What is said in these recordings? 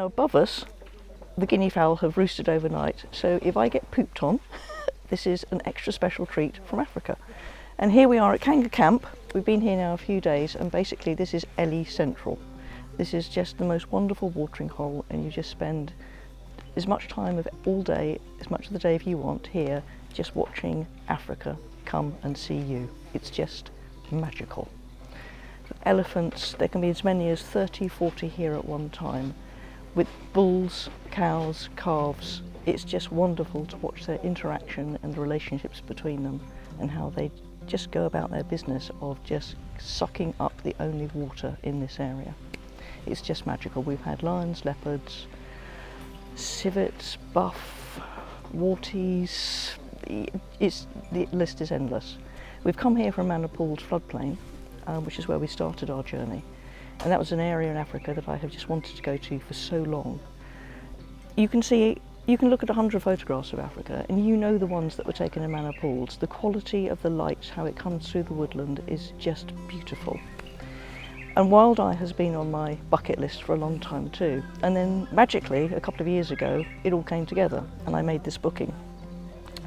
above us, the guinea fowl have roosted overnight, so if I get pooped on, this is an extra special treat from Africa. And here we are at Kanga Camp. We've been here now a few days, and basically this is Ellie Central. This is just the most wonderful watering hole, and you just spend as much time of all day, as much of the day if you want, here, just watching Africa come and see you. It's just magical. Elephants, there can be as many as 30, 40 here at one time, with bulls, cows, calves. It's just wonderful to watch their interaction and the relationships between them, and how they just go about their business of just sucking up the only water in this area. It's just magical. We've had lions, leopards, civets, buff, warties. The list is endless. We've come here from Pools floodplain, which is where we started our journey, and that was an area in Africa that I have just wanted to go to for so long. You can look at 100 photographs of Africa and you know the ones that were taken in Pools. The quality of the light, how it comes through the woodland, is just beautiful. And Wild Eye has been on my bucket list for a long time too. And then magically, a couple of years ago, it all came together and I made this booking.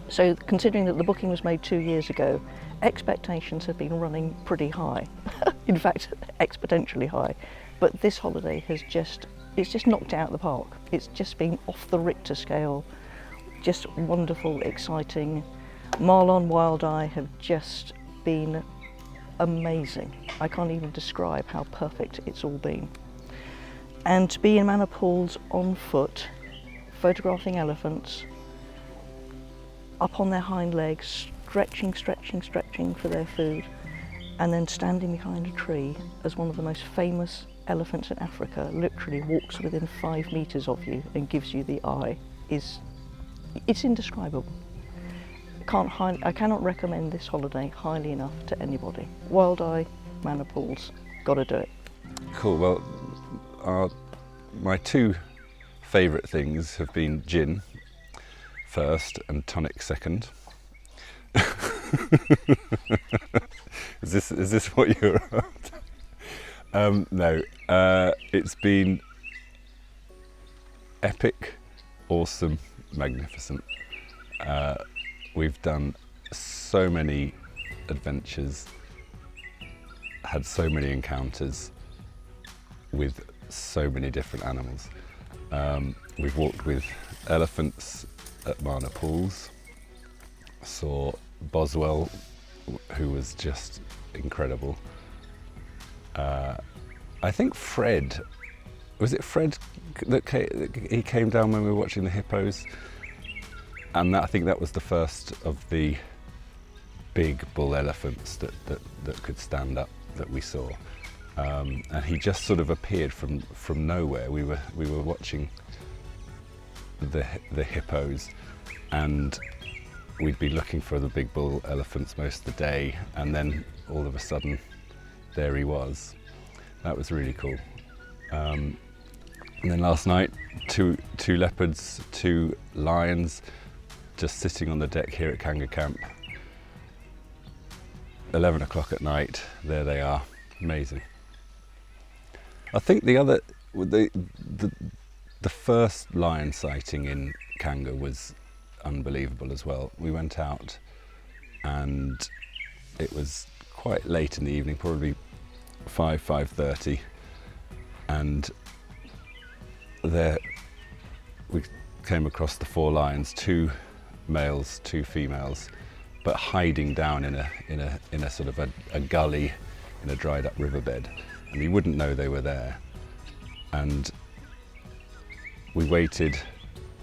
So considering that the booking was made 2 years ago, expectations have been running pretty high. In fact, exponentially high. But this holiday has it's just knocked it out of the park. It's just been off the Richter scale. Just wonderful, exciting. Marlon, Wild Eye have just been amazing. I can't even describe how perfect it's all been. And to be in Pools on foot, photographing elephants, up on their hind legs, stretching for their food, and then standing behind a tree as one of the most famous elephants in Africa literally walks within 5 meters of you and gives you the eye, it's indescribable. I cannot recommend this holiday highly enough to anybody. Wild Eye, Pools, gotta do it. Cool. Well, my 2 favourite things have been gin first and tonic second. Is this what you're after? No, it's been epic, awesome, magnificent. We've done so many adventures, had so many encounters with so many different animals. We've walked with elephants at Pools, saw Boswell, who was just incredible. I think was it Fred that he came down when we were watching the hippos? And I think that was the first of the big bull elephants that could stand up that we saw. And he just sort of appeared from nowhere. We were watching the hippos, and we'd be looking for the big bull elephants most of the day, and then all of a sudden there he was. That was really cool. And then last night, two leopards, 2 lions, just sitting on the deck here at Kanga Camp. 11 o'clock at night, there they are, amazing. I think the first lion sighting in Kanga was unbelievable as well. We went out and it was quite late in the evening, probably 5:30, and there we came across the 4 lions, 2 males, 2 females, but hiding down in a sort of a gully in a dried up riverbed, and you wouldn't know they were there. And we waited,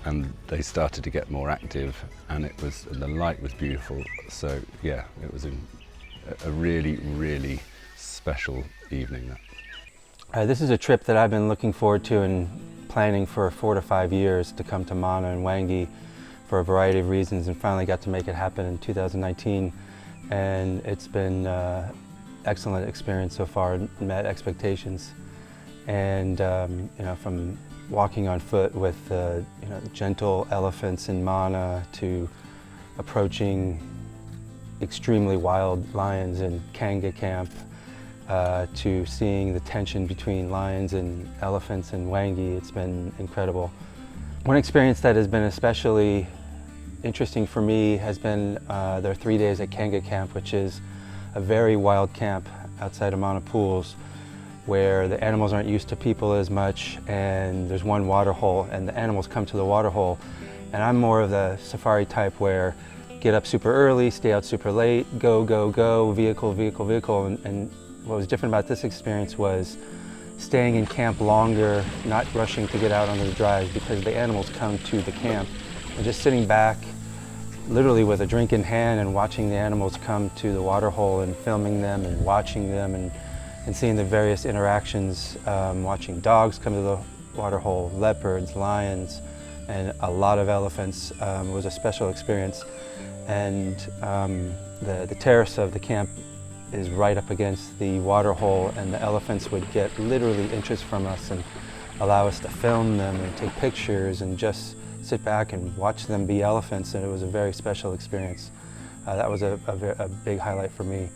and they started to get more active, and the light was beautiful. So yeah, it was a really, really special evening. This is a trip that I've been looking forward to and planning for 4 to 5 years, to come to Mana and Hwange for a variety of reasons, and finally got to make it happen in 2019. And it's been an excellent experience so far, met expectations. And from walking on foot with gentle elephants in Mana to approaching extremely wild lions in Kanga Camp, to seeing the tension between lions and elephants in Hwange. It's been incredible. One experience that has been especially interesting for me has been their 3 days at Kanga Camp, which is a very wild camp outside of Pools, where the animals aren't used to people as much, and there's one water hole and the animals come to the water hole. And I'm more of the safari type where get up super early, stay out super late, go, go, go, vehicle, vehicle, vehicle. And what was different about this experience was staying in camp longer, not rushing to get out on the drive, because the animals come to the camp. And just sitting back, literally with a drink in hand, and watching the animals come to the water hole and filming them and watching them and seeing the various interactions, watching dogs come to the water hole, leopards, lions, and a lot of elephants was a special experience. And the terrace of the camp is right up against the water hole, and the elephants would get literally inches from us and allow us to film them and take pictures and just sit back and watch them be elephants, and it was a very special experience. That was a big highlight for me.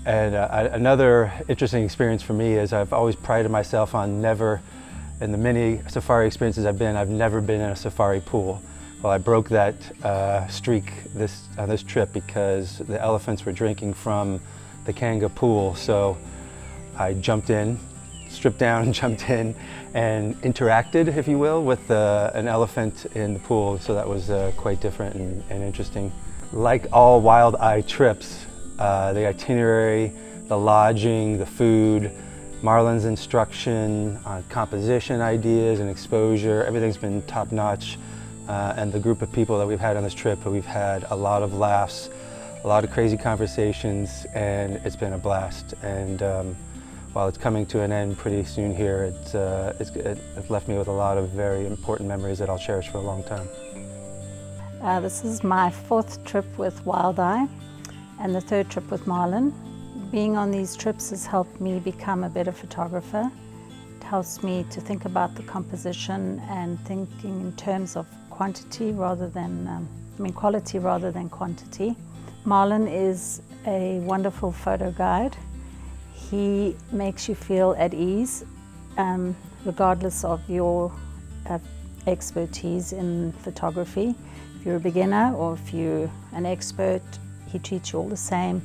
And another interesting experience for me is I've always prided myself on never, in the many safari experiences I've never been in a safari pool. Well, I broke that streak on this trip because the elephants were drinking from the Kanga pool. So I jumped in, stripped down and jumped in and interacted, if you will, with an elephant in the pool. So that was quite different and interesting. Like all Wild Eye trips, the itinerary, the lodging, the food, Marlon's instruction on composition ideas and exposure, everything's been top-notch. And the group of people that we've had on this trip, we've had a lot of laughs, a lot of crazy conversations, and it's been a blast. And while it's coming to an end pretty soon here, it's left me with a lot of very important memories that I'll cherish for a long time. This is my 4th trip with Wild Eye and the 3rd trip with Marlon. Being on these trips has helped me become a better photographer. It helps me to think about the composition and thinking in terms of quantity rather than, quality rather than quantity. Marlon is a wonderful photo guide. He makes you feel at ease, regardless of your expertise in photography. If you're a beginner or if you're an expert, he treats you all the same,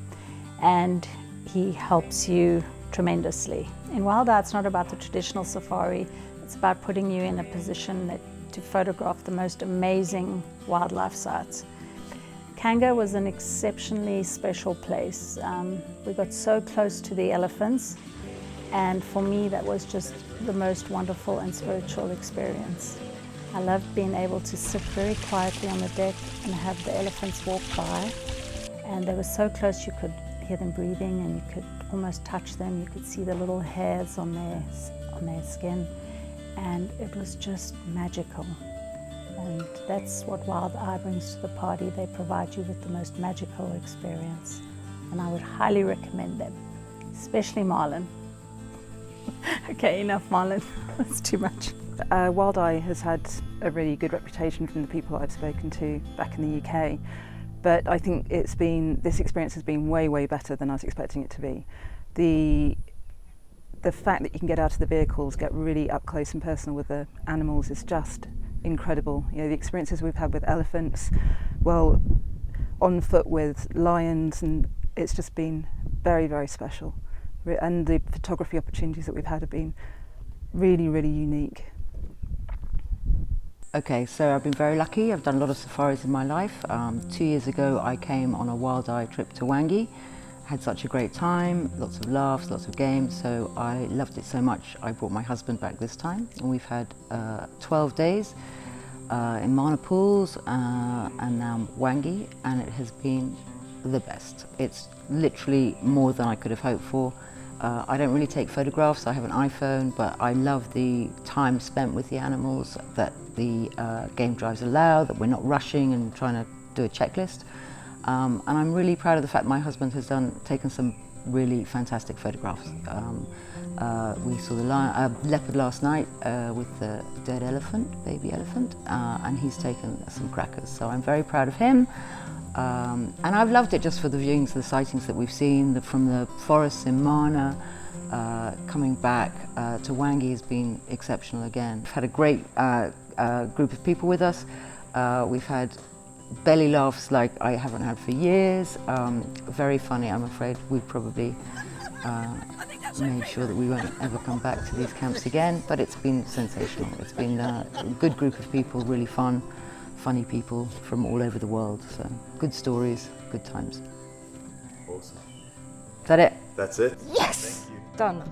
and he helps you tremendously. In Wild Eye, it's not about the traditional safari, it's about putting you in a position to photograph the most amazing wildlife sites. Kanga was an exceptionally special place. We got so close to the elephants, and for me that was just the most wonderful and spiritual experience. I loved being able to sit very quietly on the deck and have the elephants walk by, and they were so close you could hear them breathing and you could almost touch them. You could see the little hairs on their skin, and it was just magical. And that's what Wild Eye brings to the party. They provide you with the most magical experience, and I would highly recommend them, especially Marlon. Okay, enough Marlon, that's too much. Wild Eye has had a really good reputation from the people I've spoken to back in the UK, but I think this experience has been way, way better than I was expecting it to be. The fact that you can get out of the vehicles, get really up close and personal with the animals is just incredible. You know, the experiences we've had with elephants, well, on foot with lions, and it's just been very, very special. And the photography opportunities that we've had have been really, really unique. Okay, so I've been very lucky. I've done a lot of safaris in my life. 2 years ago I came on a Wild Eye trip to Hwange. Had such a great time, lots of laughs, lots of games, so I loved it so much I brought my husband back this time, and we've had 12 days in Pools and now Hwange, and it has been the best. It's literally more than I could have hoped for. I don't really take photographs, I have an iPhone, but I love the time spent with the animals that the game drives allow, that we're not rushing and trying to do a checklist. And I'm really proud of the fact my husband has taken some really fantastic photographs. We saw the leopard last night with the dead elephant, baby elephant, and he's taken some crackers. So I'm very proud of him. And I've loved it just for the viewings, the sightings that we've seen, from the forests in Mana, coming back to Hwange has been exceptional again. We've had a great group of people with us. We've had belly laughs like I haven't had for years. Very funny. I'm afraid we've probably made sure that we won't ever come back to these camps again, but it's been sensational. It's been a good group of people, really fun, funny people from all over the world. So good stories, good times. Awesome. Is that it? That's it. Yes! Done.